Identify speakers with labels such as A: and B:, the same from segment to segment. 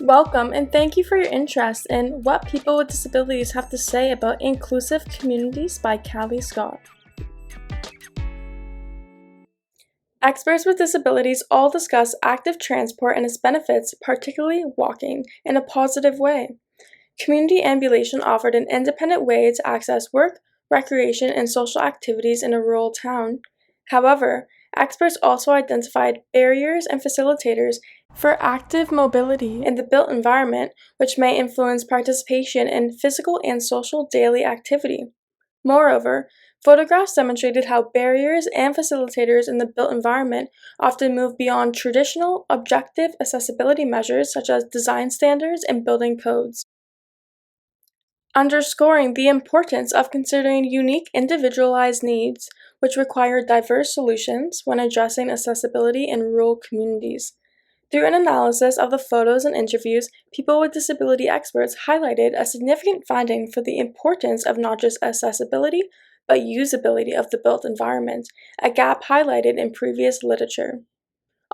A: Welcome and thank you for your interest in What People with Disabilities Have to Say About Inclusive Communities by Callie Scott. Experts with disabilities all discuss active transport and its benefits, particularly walking, in a positive way. Community ambulation offered an independent way to access work, recreation, and social activities in a rural town. However, experts also identified barriers and facilitators for active mobility in the built environment, which may influence participation in physical and social daily activity. Moreover, photographs demonstrated how barriers and facilitators in the built environment often move beyond traditional objective accessibility measures such as design standards and building codes, underscoring the importance of considering unique individualized needs, which require diverse solutions when addressing accessibility in rural communities. Through an analysis of the photos and interviews, people with disability experts highlighted a significant finding for the importance of not just accessibility, but usability of the built environment, a gap highlighted in previous literature.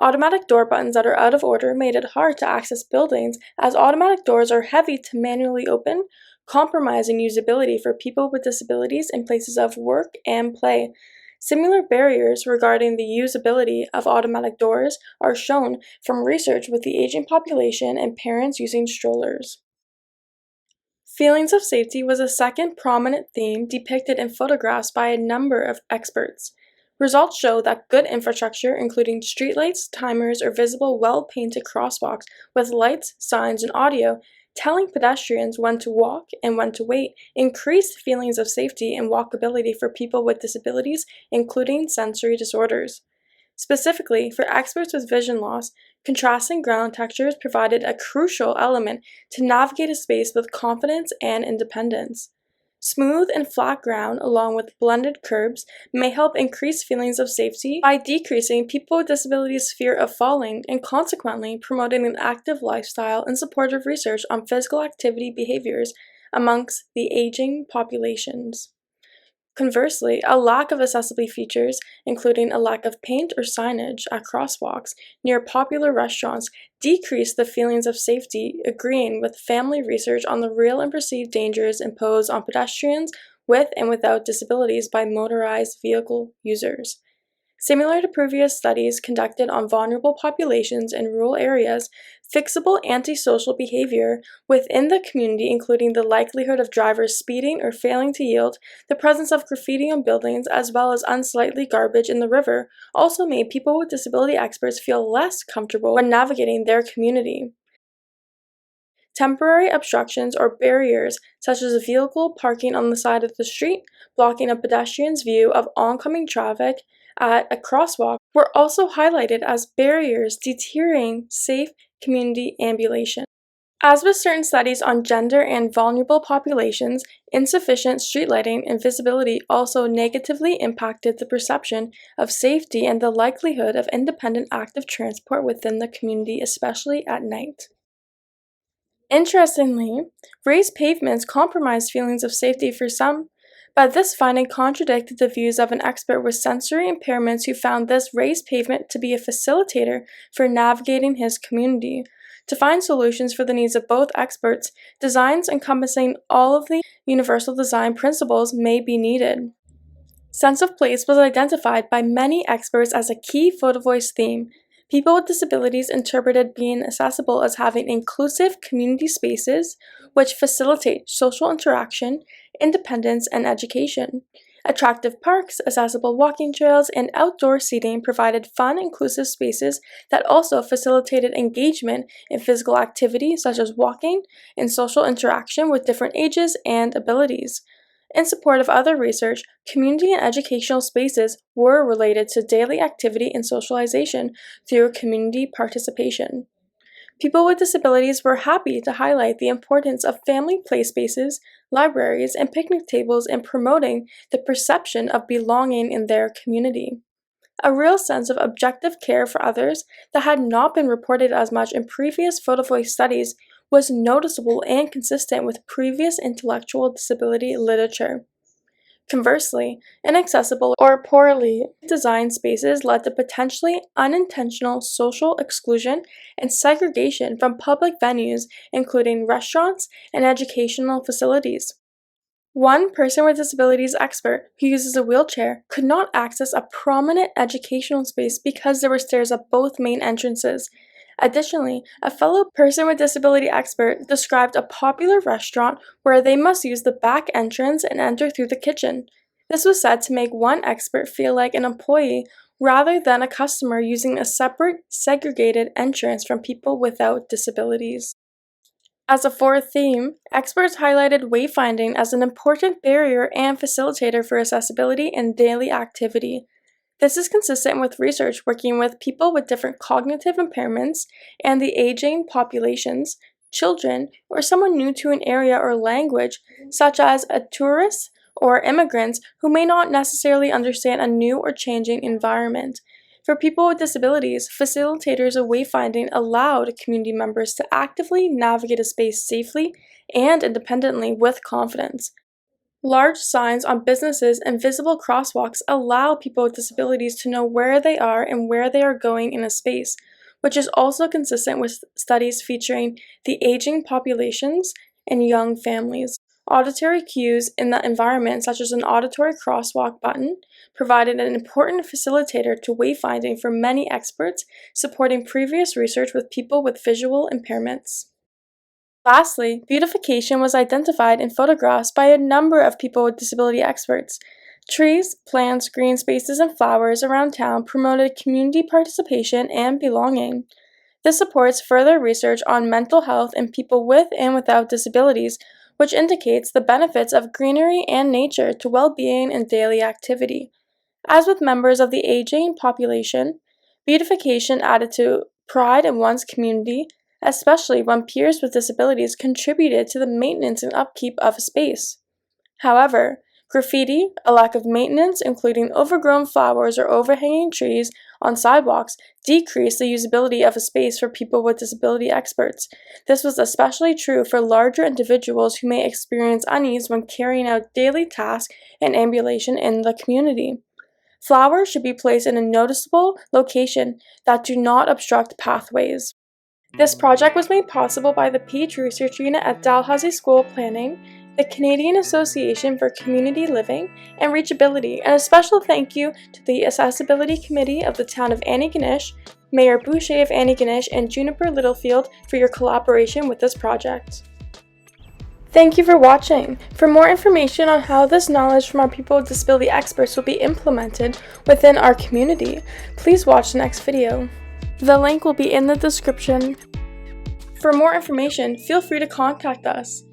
A: Automatic door buttons that are out of order made it hard to access buildings, as automatic doors are heavy to manually open, compromising usability for people with disabilities in places of work and play. Similar barriers regarding the usability of automatic doors are shown from research with the aging population and parents using strollers. Feelings of safety was a second prominent theme depicted in photographs by a number of experts. Results show that good infrastructure, including streetlights, timers, or visible, well-painted crosswalks with lights, signs, and audio, telling pedestrians when to walk and when to wait, increased feelings of safety and walkability for people with disabilities, including sensory disorders. Specifically, for experts with vision loss, contrasting ground textures provided a crucial element to navigate a space with confidence and independence. Smooth and flat ground, along with blended curbs, may help increase feelings of safety by decreasing people with disabilities' fear of falling and consequently promoting an active lifestyle and supportive research on physical activity behaviors amongst the aging populations. Conversely, a lack of accessibility features, including a lack of paint or signage at crosswalks near popular restaurants, decrease the feelings of safety, agreeing with family research on the real and perceived dangers imposed on pedestrians with and without disabilities by motorized vehicle users. Similar to previous studies conducted on vulnerable populations in rural areas, fixable antisocial behavior within the community, including the likelihood of drivers speeding or failing to yield, the presence of graffiti on buildings, as well as unsightly garbage in the river, also made people with disability experts feel less comfortable when navigating their community. Temporary obstructions or barriers, such as a vehicle parking on the side of the street, blocking a pedestrian's view of oncoming traffic at a crosswalk, were also highlighted as barriers deterring safe community ambulation. As with certain studies on gender and vulnerable populations, insufficient street lighting and visibility also negatively impacted the perception of safety and the likelihood of independent active transport within the community, especially at night. Interestingly, raised pavements compromised feelings of safety for some, but this finding contradicted the views of an expert with sensory impairments who found this raised pavement to be a facilitator for navigating his community. To find solutions for the needs of both experts, designs encompassing all of the universal design principles may be needed. Sense of place was identified by many experts as a key photo voice theme. People with disabilities interpreted being accessible as having inclusive community spaces which facilitate social interaction, independence, and education. Attractive parks, accessible walking trails, and outdoor seating provided fun, inclusive spaces that also facilitated engagement in physical activity such as walking and social interaction with different ages and abilities. In support of other research, community and educational spaces were related to daily activity and socialization through community participation. People with disabilities were happy to highlight the importance of family play spaces, libraries, and picnic tables in promoting the perception of belonging in their community. A real sense of objective care for others that had not been reported as much in previous photo voice studies was noticeable and consistent with previous intellectual disability literature. Conversely, inaccessible or poorly designed spaces led to potentially unintentional social exclusion and segregation from public venues, including restaurants and educational facilities. One person with disabilities expert who uses a wheelchair could not access a prominent educational space because there were stairs at both main entrances. Additionally, a fellow person with disability expert described a popular restaurant where they must use the back entrance and enter through the kitchen. This was said to make one expert feel like an employee rather than a customer using a separate, segregated entrance from people without disabilities. As a fourth theme, experts highlighted wayfinding as an important barrier and facilitator for accessibility in daily activity. This is consistent with research working with people with different cognitive impairments and the aging populations, children, or someone new to an area or language, such as a tourist or immigrants who may not necessarily understand a new or changing environment. For people with disabilities, facilitators of wayfinding allowed community members to actively navigate a space safely and independently with confidence. Large signs on businesses and visible crosswalks allow people with disabilities to know where they are and where they are going in a space, which is also consistent with studies featuring the aging populations and young families. Auditory cues in the environment, such as an auditory crosswalk button, provided an important facilitator to wayfinding for many experts, supporting previous research with people with visual impairments. Lastly, beautification was identified in photographs by a number of people with disability experts. Trees, plants, green spaces, and flowers around town promoted community participation and belonging. This supports further research on mental health in people with and without disabilities, which indicates the benefits of greenery and nature to well-being and daily activity. As with members of the aging population, beautification added to pride in one's community, especially when peers with disabilities contributed to the maintenance and upkeep of a space. However, graffiti, a lack of maintenance, including overgrown flowers or overhanging trees on sidewalks, decreased the usability of a space for people with disability experts. This was especially true for larger individuals who may experience unease when carrying out daily tasks and ambulation in the community. Flowers should be placed in a noticeable location that do not obstruct pathways. This project was made possible by the Peach Research Unit at Dalhousie School of Planning, the Canadian Association for Community Living and Reachability, and a special thank you to the Accessibility Committee of the Town of Antigonish, Mayor Boucher of Antigonish, and Juniper Littlefield for your collaboration with this project. Thank you for watching. For more information on how this knowledge from our people with disability experts will be implemented within our community, please watch the next video. The link will be in the description. For more information, feel free to contact us.